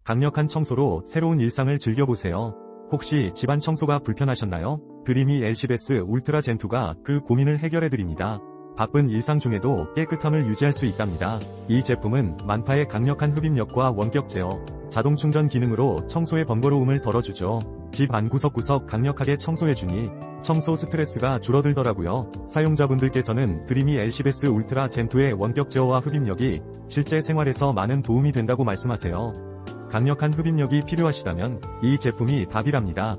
강력한 청소로 새로운 일상을 즐겨보세요. 혹시 집안 청소가 불편하셨나요? 드림이 엘시베스 울트라 젠2가 그 고민을 해결해드립니다. 바쁜 일상 중에도 깨끗함을 유지할 수 있답니다. 이 제품은 만파의 강력한 흡입력과 원격 제어, 자동 충전 기능으로 청소의 번거로움을 덜어주죠. 집 안 구석구석 강력하게 청소해주니 청소 스트레스가 줄어들더라고요. 사용자분들께서는 드림이 엘시베스 울트라 젠2의 원격 제어와 흡입력이 실제 생활에서 많은 도움이 된다고 말씀하세요. 강력한 흡입력이 필요하시다면 이 제품이 답이랍니다.